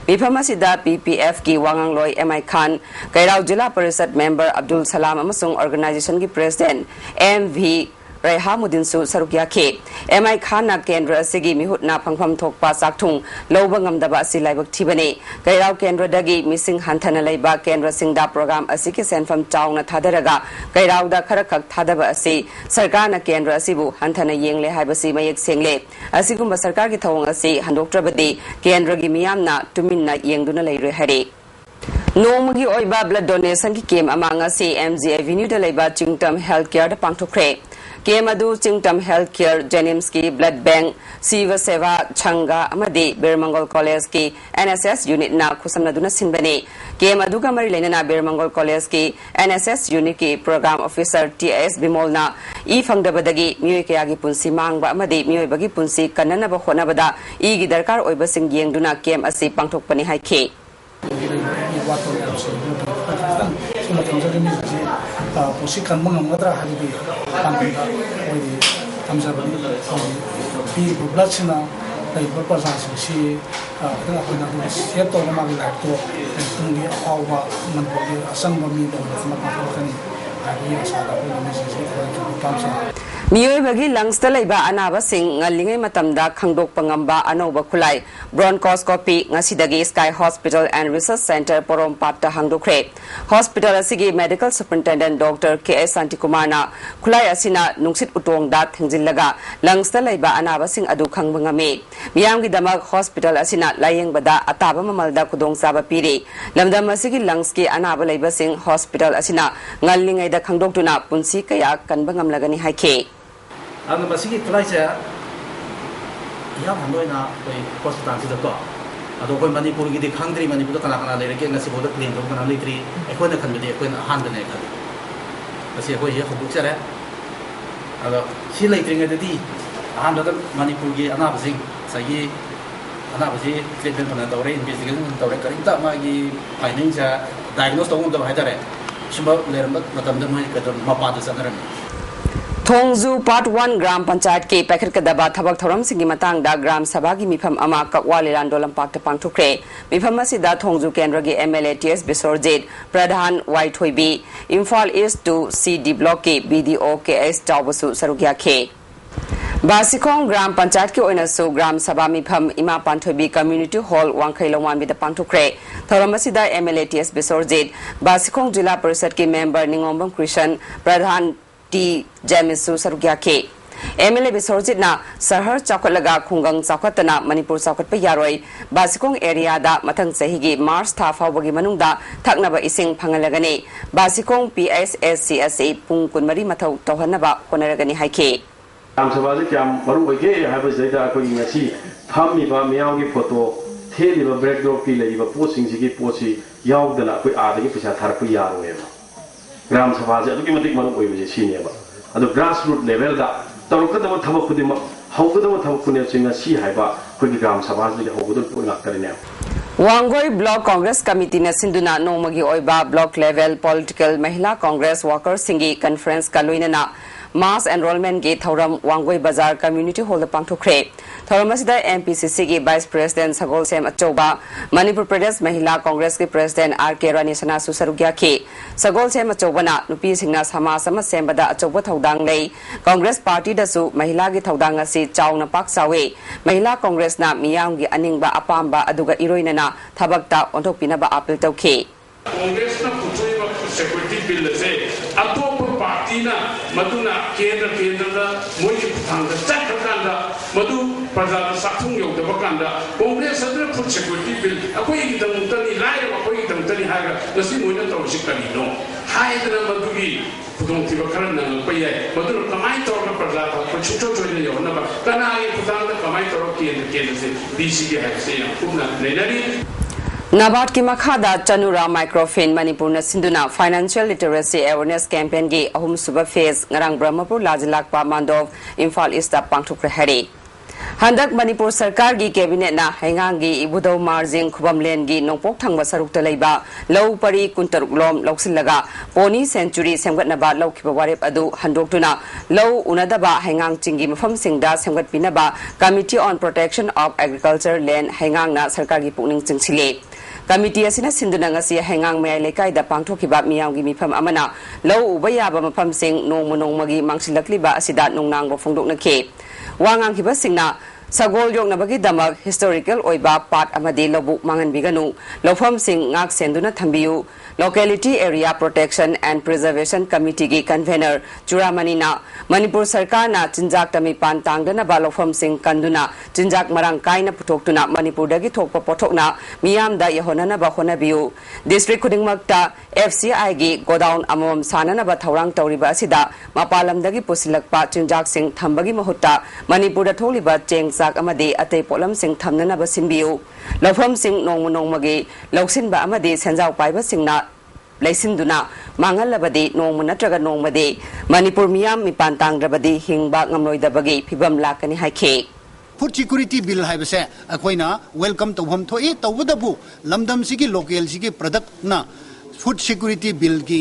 [SPEAKER 1] mifam asida PPF gi wangangloi MI Khan kairau jila parisad member Abdul Salam amasung organization gi president MV Raihamuddin su sarukya ke MI Khan na kendra asigi mihutna phangpham thokpa sakthung loba ngamdaba asi laibak thibane kairau kendra dagi missing hanthana leiba kendra singda program asiki senfam chauna thadaraga kairau da kharakhak thadaba asi sarkar na kendra asibu hanthana yengle haibasi mayek sengle asigumba sarkar gi thawang asi handoktrabadi kendra gi miyamna tuminna yengduna leire hare Nomagi oiba blood donation ki kem amanga se MG Avenue da leiba Chingtam Healthcare da pangthokre Kemadu Chingtam Healthcare Jenims ki Blood Bank Siva Seva Changa amadi Birmangol College ki NSS unit na khusamna duna sinbane Kemadu ka mari lena Birmangol College ki NSS unit ki program officer TS Bimol na I phangdabadagi miyoi kaya gi punsi mangba amadi miyoi bagi punsi kanana ba khona bada I gi darkar oiba sing yengduna kem asi pangthokpani haike
[SPEAKER 10] Posikan mengamatra hari ini, kami tamzabani, di beberapa sina dari beberapa sisi, dengan pengaruh siapa orang yang itu, kemudian awal menjadi asam kami dan masyarakat hari asal apa yang sisi tamzab.
[SPEAKER 1] Miyoi bagi langsta leiba anaba sing ngalingai matamda khangdok pangamba anoba khulai bronchoscopy ngasidagi Sky Hospital and Research Center Porompat hangdokre hospital asigi medical superintendent Dr. KS Santikumar na khulai asina nungsit utong da thingjillaga langsta leiba anaba sing adu khangbangame miyamgi damak hospital asina layeng bada ataba mamalda kudong saba piri lamdam asigi langski anaba leiba sing hospital asina ngalingai da khangdoktuna punsi kaya kanbangam lagani haike
[SPEAKER 12] Ang masigi tulay siya, iya handoy na kay hospital sila to. Ato kay Manipur gidi khangdri Manipur kana kana lere ke ngasi bodak lin to kana litri ekoi na khanbedi ekoi na handa na khadi. Kasi ekoi ye khobuk sare. Alo si litri ngadi handa da Manipur gi ana basing sagi ana basi treatment kana tawre investigation tawre karing ta ma gi finding sa diagnose to ngom haidare. Simba lere matam da mai kadam mapa da sanaram.
[SPEAKER 1] Thongzu Part 1 Gram Panchayat ke Paket Kadaba Thabak Thoram Singi Matang da Gram Sabha gi mifam ama Kakwali Landolam Pak ta pangthukre mifam asida Thongzu Kendra gi MLA TS Bisorjit Pradhan Waithoibi Imphal East to CD Block ke BDO KS Tawbasu Sarugya ke Basikong Gram Panchayat ke oina su Gram Sabha mifam Ima Panthoibi Community Hall Wangkhai Longwan bi da pangthukre thoram asida MLA TS Bisorjit Basikong Jila Parisad ke member Ningombam Krishan Pradhan T. Jamisu Sarugya ke MLA Bisorjit na Sahar Chakwalaga Khungang Chakwatana Manipur Chakwat pa yaroi Basikong area da mathang sahi gi Mars tha fawbagi manungda thaknaba ising phangalagani Basikong PSSCSA pung kunmari mathau tawhanaba honaragani haike
[SPEAKER 13] Gram Sabha ji kyam maru oige haiba jaida ko ngasi thammi ba miyau gi photo theli ba backdrop ki lei ba posting ji gi posi yaudana ko adagi pisa tharpa yaroi Gram Sabha ji aduki matik maru oige sini ba adu grassroots level da tarukadama thabak khudima hawgadama thabak khune singa si haiba ko Gram Sabha ji hawgadul po ngakkarine
[SPEAKER 1] Wangoi Block Congress Committee na sinduna nomagi oiba block level political Mahila Congress workers singi conference kaluina na mass enrollment ge thoram Wangoi Bazar Community Hall da pangthokre thoram asida MPCC ge Vice President Sagol Sem Achoba Manipur Pradesh Mahila Congress ge President RK Rani Sana Susarugya ke Sagol Sem Achoba na nupi singna sama sama sembada Achoba thodang lei Congress Party da su Mahila ge thodang asi chauna pak sawe Mahila Congress na miyang ge aningba apamba aduga iroina na thabakta onthokpina ba appeal tawke
[SPEAKER 14] Congress na puchoi ba security bill se atop party na maduna kendra moi ki thang da chat kanda madu praja sathung yo da bakanda Congress adra put security bill akoi ki dang tani lai akoi ki dang tani haga nasi moi na taw sikali no hai da madu gi pudong ti bakara na ko ye madu kamai taw na praja ko chucho choi yo na ba kana ai pudang da kamai taw ki se dc ki ha se na kumna lenari
[SPEAKER 1] Nabat ki makhada Chanura Microfinance Manipur na sinduna Financial Literacy Awareness Campaign gi ahum suba phase ngarang Brahmapur Lajilakpa Mandov Imphal East pangthukre hari Handak Manipur Sarkar gi cabinet na hengangi ibudo marjing khubamlen gi nongpok thangba sarukta leiba low pari kuntaruk lom lausilaga poni century semgatnaba lawkiba warep adu handoktuna low unadaba hengang chingi mafam singda semgat pinaba Committee on Protection of Agriculture Land hengang na sarkar gi pukning chingsile Committee asina sinduna ngasi hengang mayai lekai da pangthokiba miyamgi mifam amana low ubayaba mafam sing nongmagi mangsilakliba asida nongnang bo phongdokna ke Wangang kiba singna Sagol yok na bagi damak historical oiba part amadi lobuk mangan biganu lofam sing ngak senduna thambiu Locality Area Protection and Preservation Committee gi convener Churamani na Manipur Sarkar na chinjak tami pan tangdana ba lofam sing kanduna chinjak marang kaina putoktuna Manipur dagi thokpa pothokna miyam da yahonana ba honabiu District Kudingmakta FCI gi godown amom sanana ba thorang tawriba asida mapalam dagi pusilakpa chinjak sing thambagi mahutta Manipur da tholiba cheng sak amadi atei polam sing thamnana ba sinbiu lofam sing nongmagi loksin ba amadi senjaw paiba singna Laisinduna mangalabadi nong munatraga nong madi Manipur miyam mipantang drabadi hingba ngamloy dabagi pibam lakani haike
[SPEAKER 15] Food security bill haibase akoina welcome to hom thoi tawdabu lamdam sigi local sigi product na food security bill ki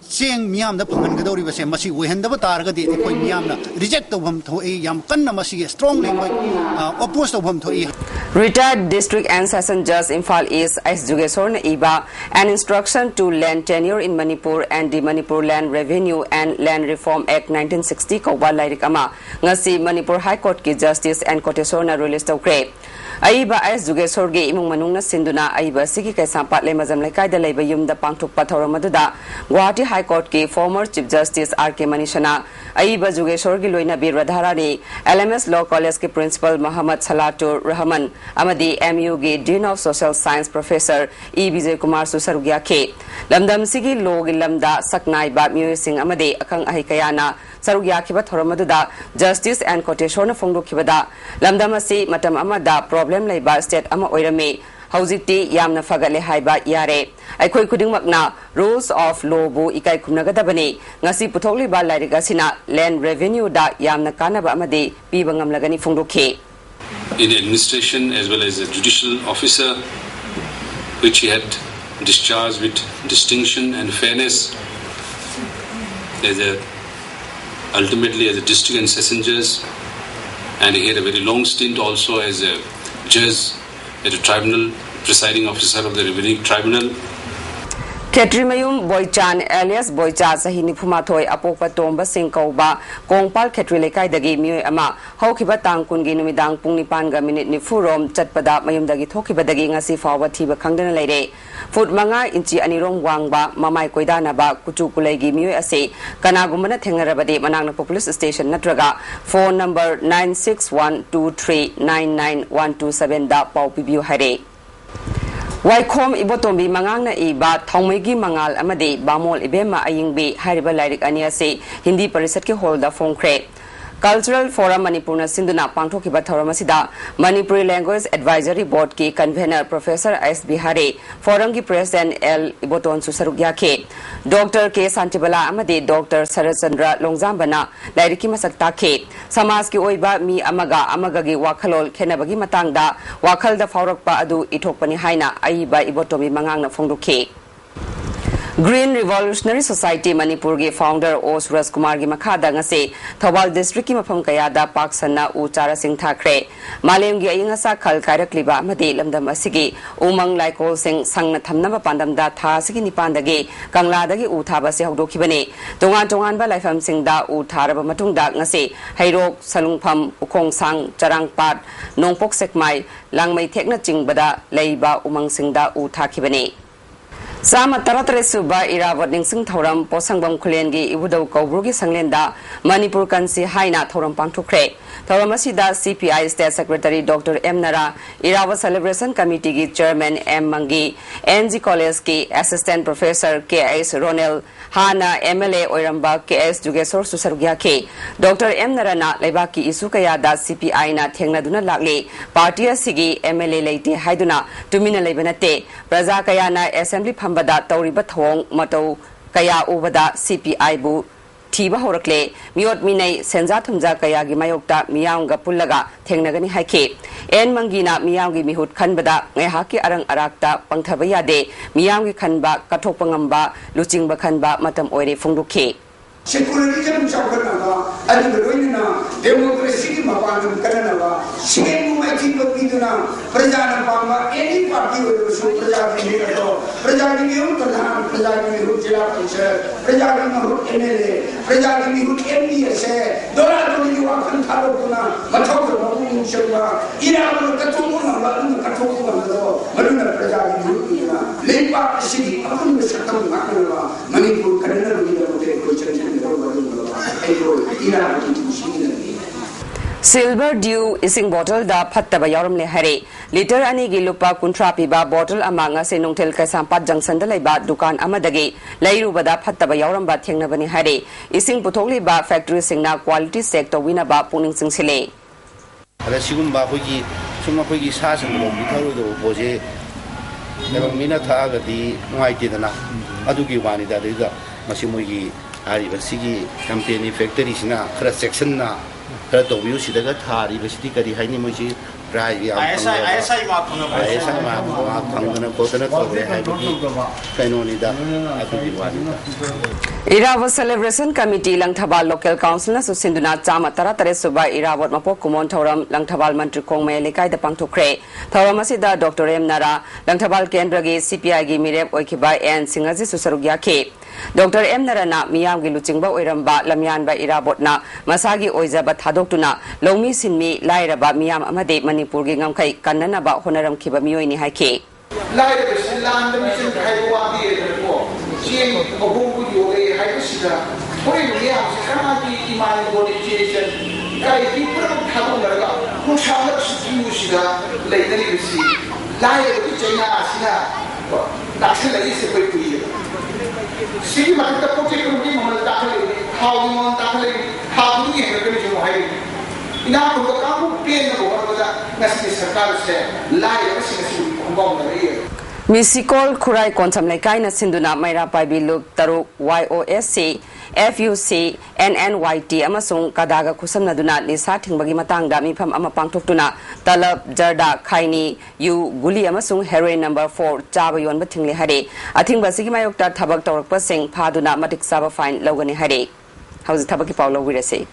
[SPEAKER 15] cheng miyam da phangan gadori base masi wehendaba targadi ekoi miyam na reject to hom thoi yam kanna masi strongly oppose to hom thoi
[SPEAKER 1] Retired District and Session Judge Imphal East S. Jugesor na iba an instruction to land tenure in Manipur and the Manipur Land Revenue and Land Reform Act 1960 kauba lairik ama ngasi Manipur High Court ki Justice and Kotesor na release tawkre Aiba S. Jugesor ge imung manung na sinduna aiba sigi kay sampat le mazam lai kaida leiba yumda pangthok pathoram maduda Guwahati High Court ki former Chief Justice R.K. Manishana Aiba Jugesor gi loina bir radharani LMS Law College ki Principal Muhammad Salatur Rahman Amadi MU gi Dean of Social Science Professor E. Vijay Kumar Susarugya ke lamdam sigi law gi lamda saknai ba myu sing amadi akang ahi kayana sarugya kiba thoramaduda Justice and Kotesor na phongdo kibada lamdam asi matam amada problem leiba state ama oirame Haujikti yamna fagale haiba yare aikoi kudingmakna rules of law bu ikai khumnagadabani ngasi puthokliba lairiga sina land revenue da yamna kanaba amadi piba ngamlagani phongdokhe
[SPEAKER 16] in administration as well as a judicial officer which he had discharged with distinction and fairness ultimately as a district and session judge, and he had a very long stint also as a judge at a tribunal, presiding officer of the revenue tribunal.
[SPEAKER 1] Ketrimayum Boychan alias Boycha sahi nipumathoi apokpa tomba singkauba kongpal ketri lekai dagi mioi ama haukiba tangkun gi numidang pung nipan ga minute nifurom chatpada mayum dagi thokiba dagi ngasi fawa thiba khangdana leire foot manga inchi anirom wangba mamai koidana ba kuchu kulai gi mioi ase kanagumana thengarabadi manangna police station natraga phone number 9612399127 da pau pibiu hare Waikom ibotombi mangangna iba thongmegi mangal amade bamol ibema ayingbi hariba lairik aniase Hindi Parisat ki holda phongkre Cultural Forum Manipurna Sinduna pangthokiba thoramasida Manipuri Language Advisory Board ki convener Professor S. Bihare Forum ki President L. Iboton Susarugya ke Dr. K. Santibala amade Dr. Sarachandra Longzambana lairiki masakta ke Samas ki oiba mi amaga gi wakhalol khenabagi matangda wakhalda faurakpa adu ithokpani haina aiba ibotomi mangangna phongdokhe Green Revolutionary Society Manipur gi founder O. Suraj Kumar gi makhada ngase Thobal District ki mafam kayada paksana u chara sing thakre Malem gi ayingasa khal kairakliba amade lamdam asigi umang laikol sing sangna thamnaba pandamda tha sigi nipandagi kangladagi u thaba se hawdokhibane tongan ba laifam singda u tharaba matungda ngase hairok salungpham ukong sang charangpat nongpok sekmai langmai thekna chingbada leiba umang singda u thakibane Sama taratare suba irawat ningsing thoram posangbam khulengi ibudau kauburgi sanglenda Manipur kansi haina thoram pangthokre thoram asida CPI State Secretary Dr. M. Nara irawat celebration committee gi chairman M. Mangi NG College ki assistant professor K.S. Ronel Hana MLA oiramba K.S. Jugesor Susarugya ke Dr. M. Nara na leibaki isu kaya da CPI na thengna duna lakle party asigi MLA leite haiduna tumina leibanate praja kaya na assembly bada tauriba thong matau kaya ubada CPI bu Tiba Horakle, Miot Mine, Senzatumza Kayagi Mayokta, Mianga Pulaga, Tenagani Hake, En Mangina, Miyangi Mihut Kanbada, Nehaki Arang Arakta, Pangtabayade, Miyangi Kanba, Katopangamba, Luching Bakanba, Matam Oire Funduke.
[SPEAKER 17] Secularism Chakanava, Adurina, democracy Mapanam Kanava, Shemu Machino Piduna, Prajana Pama, any party will Praja Mirato, Prajani Utanam, Prajani Rujila Pincher, Prajani Mahut Enele, Prajani Hut MDSA, Dora Tuniwan Tarapuna, Matoko Mamun Shava, Ira Katumuna, Katokuna, Maruna Prajani Rutina, Limpa City, Apun Satam Makanava, Manipur Kanana,
[SPEAKER 1] Silver Dew ising bottle da Pattaba Yoram Le Hare, Liter Ani Gilupa Kuntrapiba bottle amanga Senungtel Kasampat Junction Leba, Dukan Amadagi, Lairuba da Pattaba Yoram Bating Nabani Hare, ising Putoli ba factory singna quality sector winaba Puning Sing Sile.
[SPEAKER 8] Sigumba Hoki, Sumakogi Sas and Mikaro Boje, never Minata, the Maitidana, Aduki Wani, that is the Masimugi. Sigi campaign factory na kara section na kara to view si daga thari besiti kari hai ni muji try
[SPEAKER 4] ISI ma
[SPEAKER 8] phangna ko tana ko re hai bi kaino ni da atu diwali
[SPEAKER 1] Irawat Celebration Committee Langthabal Local Council na susinduna chama tara tare suba Irawat Mapok Kumon Thoram Langthabal Mantri Kongme Lekai da Pangthokre Thoram asida Dr. M Nara Langthabal Kendra gi CPI gi Mirep Oikibai and Singaji Susarugya ke Dr. M Narana Miyam gi Luchingba Oiramba Lamyan ba Irabot na Masagi Oizaba Thadoktuna Lomi Sinmi Lairaba Miyam Amade Manipur gi Ngamkai Kannana ba Honaram Kiba Miyoi ni haike
[SPEAKER 18] Lairaba Silan the mission Kaiwa di Jim Obu Yoga Haibusida, Korea, Kanaki, Iman Bonitiation, Kai people of Tabunga, who shall not Sushida, later you see. Liar to China, that's the least way to you. See, my particular game on the Dakali, how you want Dakali, how do you have a religion hiding? Now, the Kabu Pian over the Nessie Sakar said, liar, about the ear.
[SPEAKER 1] Misikol Kurai Kontam Lekai na Sinduna Maira Paibi Luk Taru YOSC FUC NNYT Amasung Kadaga Kusam Naduna Lisa Tingbagi Matanga Mipam Amapangtuna Talab Jarda Kaini Yu Guli Amasung Heroin number 4 Chabayon Batingli Hade I think Basiki Mayokta Tabak Torok Pasing Paduna Matik Saba Fine Logani Hade How's the Tabaki Paulo Wirase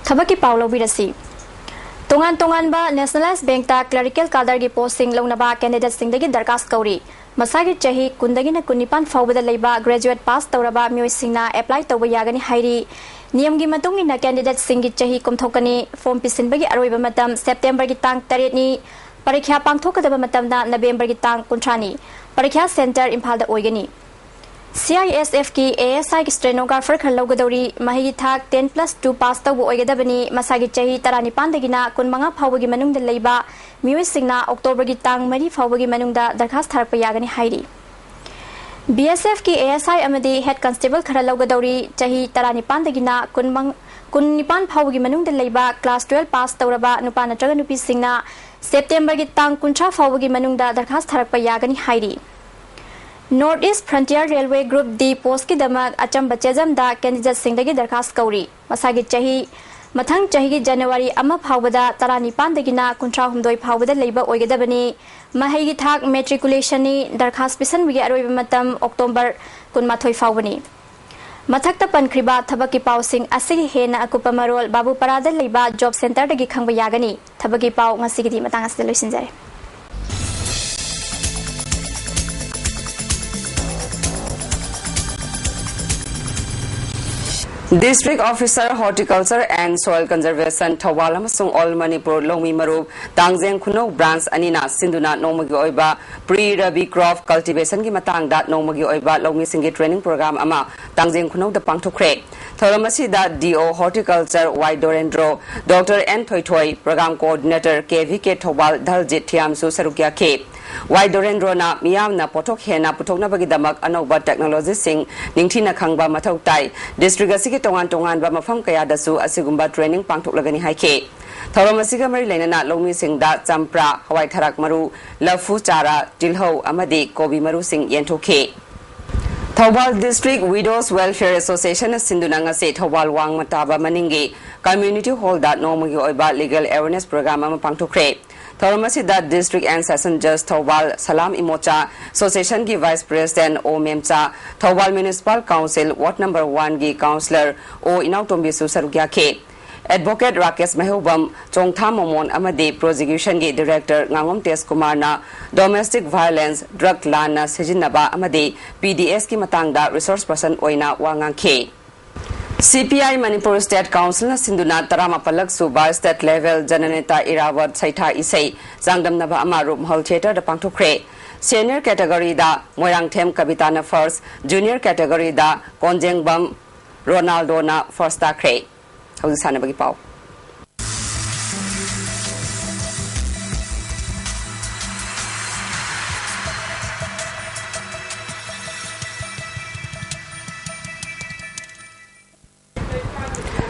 [SPEAKER 19] Thabaki Paulo Virasi. Tongan ba Nationalized Bank ta clerical cadre gi posting launaba candidate sing dagi darkas kauri. Masagi chahi kundagi na kunipan fawbada leiba graduate pass tawraba mioi singna apply tawba yagani hairi. Niyam gi matungi na candidate sing gi chahi kumthokani form pisinbagi aroiba matam September gi tang 8 ni parikha pangthokadaba matam na November gi tang 9 ni parikha center Imphal da oigani. CISF की ASI की stenographer खलौगदौरी महगी थाक 10+2 पास तौबो ओइगदबनी मसागी चाही तरानी पांदगिना कुनमंगा फावगी मनुंग लैबा मिउइ सिंगना October की तांग मरी फावगी मनुंग दरखास्त थारप यागनी हाइरी BSF की ASI अमदी head constable खलौगदौरी चाही तरानी पांदगिना कुननिपान फावगी मनुंग लैबा क्लास 12 पास तौरबा नुपा नत्रगा नुपी सिंगना सेप्टेम्बर की तांग 19 फावगी मनुंग दरखास्त थारप यागनी हाइरी North East Frontier Railway Group D post की दमक अचम बचेजम दा कैंडिडेट सिंह दगी दरखास्त कौरी मसागी चाही मथंग चाही की जनवरी अमा फावबदा तरानिपान दगिना 19 फावबदा लेबा ओइगदबनी महैगी थाक मैट्रिकुलेशन नि दरखास्त पिसन बिगे अरोइब मतम अक्टोबर 19 फावबनी मथक्ता पनख्रिबा थबकी पाउसिंग असिगी हेना अकुपा मरोल बाबू परादा लेबा जॉब सेंटर दगी खंगबा यागनी थबकी पाउ ngasiगी मतंग असते लोइसिनजाय
[SPEAKER 1] District Officer Horticulture and Soil Conservation Thawal amasung All Manipur Longmi Marup Tangjeng Khuno branch anina sinduna nomagi oiba pre-rabi crop cultivation gi matangda nomagi oiba longmi singi training program ama Tangjeng Khuno da pangthokre thoramasi da DO Horticulture Y Dorendro Dr. N Thoithoi program coordinator KVK Thawal Daljit Thiamsu Sarukya ke Y Dorendro na miyam na potok hena putokna bagi damak anoba technology sing ningthina khangba mathau tai district asigi tongan ba mafam kaya dasu asigumba training pangthok lagani haike Thoromasiga Mari Lena Lomi Sing da Champra, Hawaii Tarak Maru, Lafu Chara, Tilho, Amadi, Kobi Maru Sing Yentoke. Thawal District Widows Welfare Association Sindunanga se Thawal Wang Mataba Maningi Community Hall that Nomugi Oiba Legal Awareness Program Pangtokre. Thoramasi District and Session Judge Thawal Salam Imocha Association ki Vice President O Memcha Thawal Municipal Council Ward Number 1 gi Councillor O Inautombi Susarugya ke Advocate Rakesh Mehubam Chongtha Momon Amadi Prosecution gi Director Ngangom Tes Kumar na Domestic Violence Drug Law na Sijinaba Amadi PDS ki matangda Resource Person Oina Wangang ke CPI Manipur State Council na Sinduna Taramapalak Suba State Level Jananeta Irawat Saita Isai Zangdam Naba Amaru Hall Theatre the Pangtokre Senior Category da Moirang Them Kabitana First Junior Category da Konjeng Bam Ronaldo na First Takre How's the Sanabagi Pau?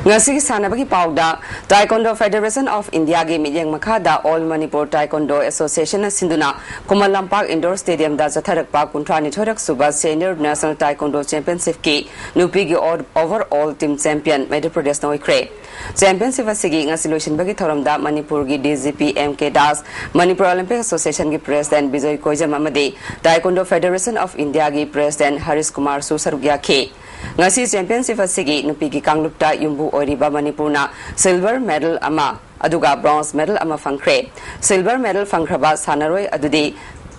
[SPEAKER 1] Ngasi sanabagi pauda Taekwondo Federation of India gi midyang makada All Manipur Taekwondo Association na Sinduna Kumalampak Indoor Stadium da Zatharakpa Kuntrani Thorak Suba Senior National Taekwondo Championship ki Nupi gi overall team champion Madhya Pradesh na oikre Championship asigi ngasi loishin bagi thoramda Manipur gi DGP MK Das Manipur Olympic Association gi President Bijoy Koijam amadi Taekwondo Federation of India gi President Harish Kumar Susarugya ke Ngasi Championship asigi nupi gi kanglupta yumbu oiriba Manipurna silver medal ama aduga bronze medal ama fangkre silver medal fangkraba sanaroi adudi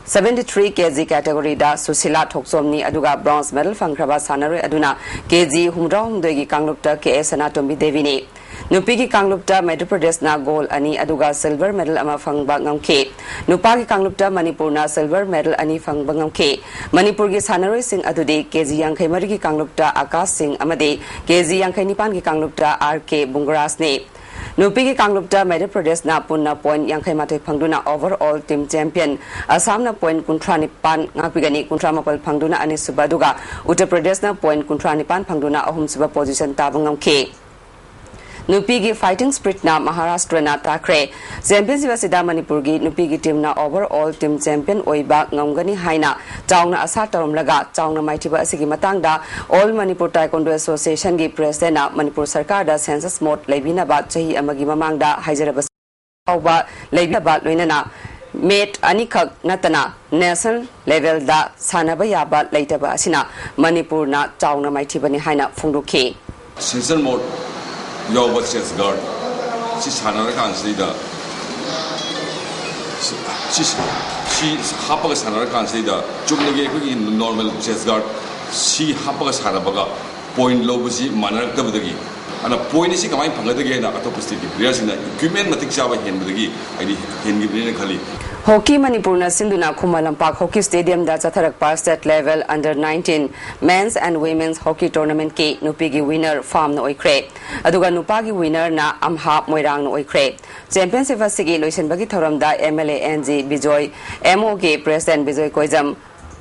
[SPEAKER 1] 73 kg category da Susila Thoksomni aduga bronze medal fangkraba sanaroi aduna kg humrong doigi kanglupta KS Anatombi Devini Nupigi Kanglupta Madhya Pradesh na gold ani aduga silver medal ama fangba ngamke Nupagi Kanglupta Manipur na silver medal ani fangba ngamke Manipur gi sanaroi sing adudi kg yankai marigi Kanglupta Akash Singh amade kg yankai nipan gi Kanglupta RK Bungaras ne Nupigi Kanglupta Madhya Pradesh na punna point yankai matai phangduna overall team champion Assam na point kuntra nipan ngapigani kuntra mapal phangduna ani subaduga Uttar Pradesh na point kuntra nipan phangduna ahum suba position tabangam ke Nupigi fighting spirit na Maharashtra na takre Championship asida Manipur gi Nupigi team na overall team champion oiba ngamgani haina chawna asa taromlaga chawna maithiba asigi matangda All Manipur Taekwondo Association gi president na Manipur Sarkar da census mode leibina ba chahi amagi mamangda haijaraba awba leibina ba loinana Mate anikak natana national level da sanaba yaba leitaba asina Manipur na chawna maithibani haina phungduke
[SPEAKER 20] census mode Yoga chest guard. She's Hanarakan she Hapagas Hanarakan Sida, Chumnagi in normal chest guard. She Hapagas Hanabaga, point Lobusi, Manak Tabagi. And a point is coming Pangadaga and Atopustic. There's an equipment Matic Shava Hendagi, I did Henry.
[SPEAKER 1] Hockey Manipur na Sinduna Kumalampak Hockey Stadium da Zatharakpa State Level Under 19 Men's and Women's Hockey Tournament ke Nupigi winner Farm na oikre aduga Nupagi winner na Amha Moirang na oikre Championship asigi loisin bagi thoramda MLA NG Bijoy MO ke President Bijoy Koijam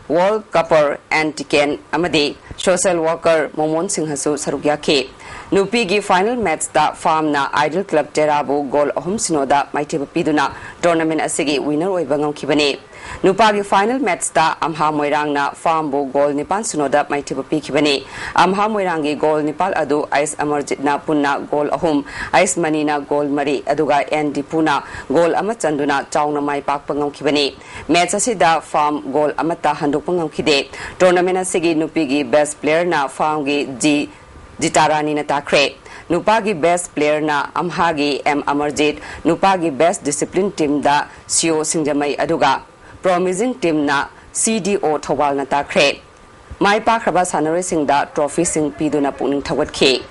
[SPEAKER 1] World Cupper and Tiken amadi Social Worker Momon Singhasu Sarugya ke Nupigi final match da farm na Idol Club Terabu goal ahum sinoda maitiba piduna tournament asigi winner oibangam kibane Nupagi final match da Amha Moirang na farm bo goal nipan sinoda maitiba pikibane Amha Moirangi goal nipal adu Ice Amarjit na punna goal ahum Ice Mani na goal mari aduga N Dipuna goal ama chanduna chawna mai pak pangam kibane match asida farm goal amata handuk pangam kide tournament asigi Nupigi best player na farm gi Jitarani na takre Nupagi best player na Amhagi M Amarjit Nupagi best discipline team da Sio Singjamai aduga promising team na CDO Thawal na takre Mai pakraba sanare sing da trophy sing piduna puning thawat ke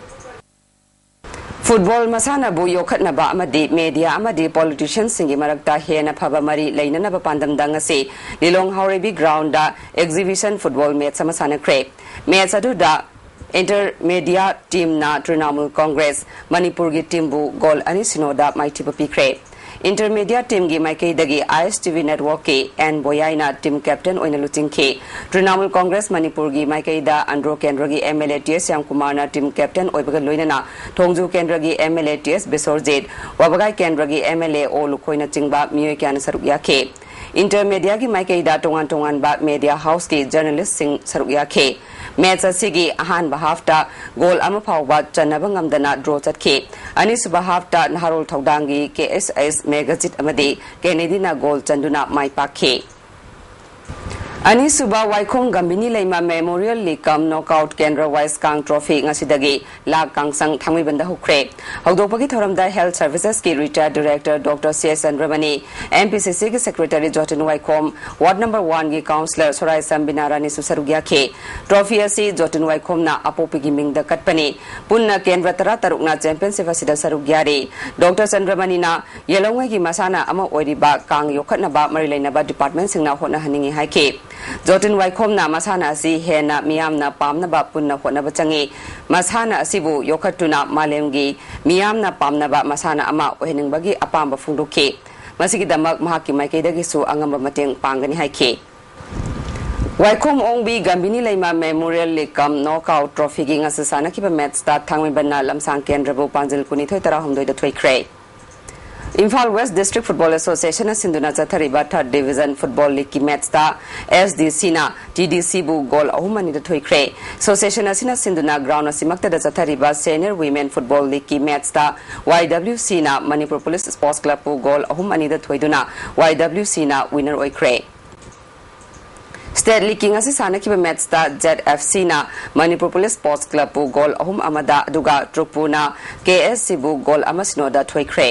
[SPEAKER 1] Football masana bu yokhat ba amadi media amadi politicians singi marakta hena phaba mari leina na pandam dangase Lilong Haurebi ground da exhibition football match masana kre match adu da Intermedia team na Trinamool Congress Manipur gi team bu goal ani sinoda maitiba pikre intermediate team gi Maikei dagi ISTV network ke N Boyaina team captain oina lutingke Trinamool Congress Manipur gi Maikei da Andro Kendra gi MLA TS Syam Kumar na team captain oibaga loinana Thongju Kendra gi MLA TS Besorjit Wabagai Kendra gi MLA O Lukoina chingba miyoi kyan saruk yake intermedia gi Maikei da tongan ba media house ki journalist sing saruk yake match asigi ahan bahafta goal ama phawba chanaba ngamdana draw chatke ani suba hafta Naharol Thaudangi KSS Megajit amadi Kennedy na goal chanduna mai pakhe Ani suba Waikhong Gambini Leima Memorial League Kam Knockout Kendra Wise Kang Trophy ngasidagi lag kangsang thangwi banda hukre hawdopagi thoramda Health Services ki retired director Dr. C.S. Andramani MPCC ki secretary Jotin Waikhom Ward number 1 ki councillor Sorai Sambinarani susarugya ke trophy asi Jotin Waikhom na apopi gi mingda katpani punna Kendra tara tarukna championship asida sarugyari Dr. Andramani na yelongai gi masana ama oiriba kang yokhatna ba marilaina ba department singna hona haningi haike Jotin Waikhom na masana asi hena miyamna pamna ba punna hona bachangi masana asibu yokhatuna malemgi miyamna pamna ba masana ama oheningbagi apamba funduke masigi damak mahaki Maikei dagi su angamba mateng pangani haike Waikhom Ongbi Gambini Leima Memorial League Kam Knockout Trophy gi ngasasana kiba match ta thangmi banna lamsang kendrabu panjil kuni thoi tara humdoi da thoi kre Imphal West District Football Association na Sinduna Chathariba 3rd Division Football League ki match ta SDC na TDC bu goal ahumani da thoi kre Association asina Sinduna ground asimakta da Chathariba Senior Women Football League ki match ta YWC na Manipur Police Sports Club bu goal ahumani da thoiduna YWC na winner oi kre State League king asi sana kiba match ta ZFC na Manipur Police Sports Club bu goal ahum amada duga Trukpu na KSC bu goal amasino da thoi kre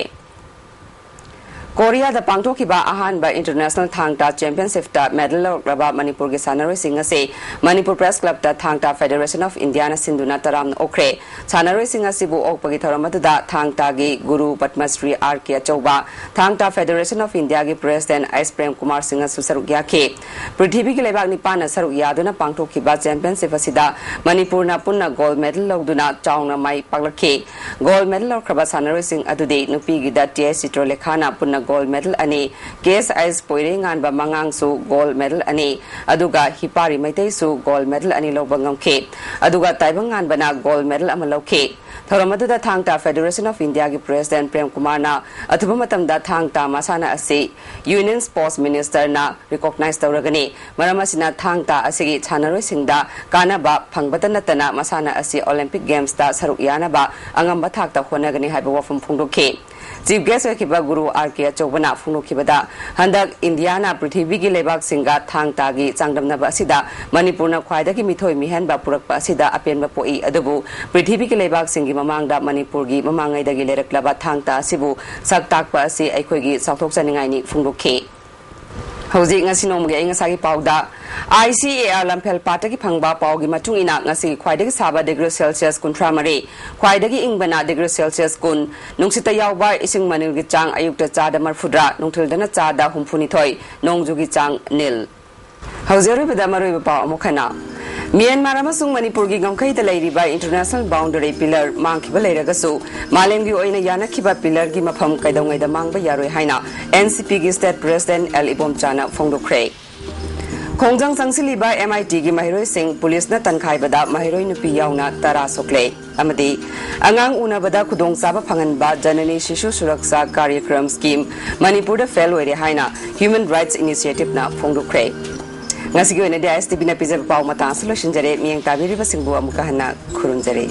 [SPEAKER 1] Korea da pangthokiba ahan ba International Thangta Championship ta medal raba Manipur gi sanaroi singa se Manipur Press Club ta Thangta Federation of India na Sinduna taram okre sanaroi singa sibu okpagi thoramadu da Thangta gi Guru Padmasri RK Chauba Thangta Federation of India gi President S Prem Kumar Singh susarugya ke Prithvi gi lebak nipana saruk yaduna pangthokiba championship asida Manipur na punna gold medal loduna chauna mai paklakhe gold medal lorkhaba sanaroi sing adudi nupi gi da TS Citrolekha punna gold medal ani KSIS poirengan ba mangang su gold medal ani aduga hipari maitai su gold medal ani lobangam ke aduga taibangan bana gold medal amalauke thoramadu da Thangta Federation of India gi President Prem Kumar na athuba matam da Thangta masana asi Union Sports Minister na recognize tawragani maramasina Thangta asigi chanaroi singda kana ba phangbata natana masana asi Olympic Games ta saruk yana ba angamba thakta honagani haiba wafum phungdoke Chief Guest Kiba Guru RK Chobana Funo Kibada Handak Indiana Prithvi gi lebak singa Thangta gi changdamna ba asida Manipurna khwaida gi mithoi mihan ba purak ba asida apen ba poi adubu Prithvi gi lebak singi mamangda Manipur gi mamangai da gi lerakla Thangta asibu saktak ba asi aikhoi gi sakthok chaningai ni fungdokhe Hauji ngasi nomge ngasagi pauda ICAR Lampel Pataki Pangba Paugi Matungina ngasi khwaidagi saba degree Celsius kuntramari khwaidagi ingbana degree Celsius kun nungsita yawba ising manil gi chang ayukta chada marfudra nungthildana chada humphuni thoi nongjugi chang nil Haujeri bedamaroi ba amukhana Myanmar amasung Manipur gi ngamkhai da leiriba international boundary pillar mangkhiba leiragasu malemgi oina yanakhiba pillar gi mapham kaidongai da mangba yaroi haina NCP gi state president L Ibomchana phongdokre Khongjang sangsiliba MIT gi mahiroi sing police na tankhai bada mahiroi nupi yauna tara sokle amadi angang una bada khudong saba phangan ba Janani Shishu Suraksha Karyakram scheme Manipur da fail ore haina Human Rights Initiative na phongdokre Ngasigi oina ISTV na pizza pau mata solution jare miyang tabiri basingbu amuka hana khurunjare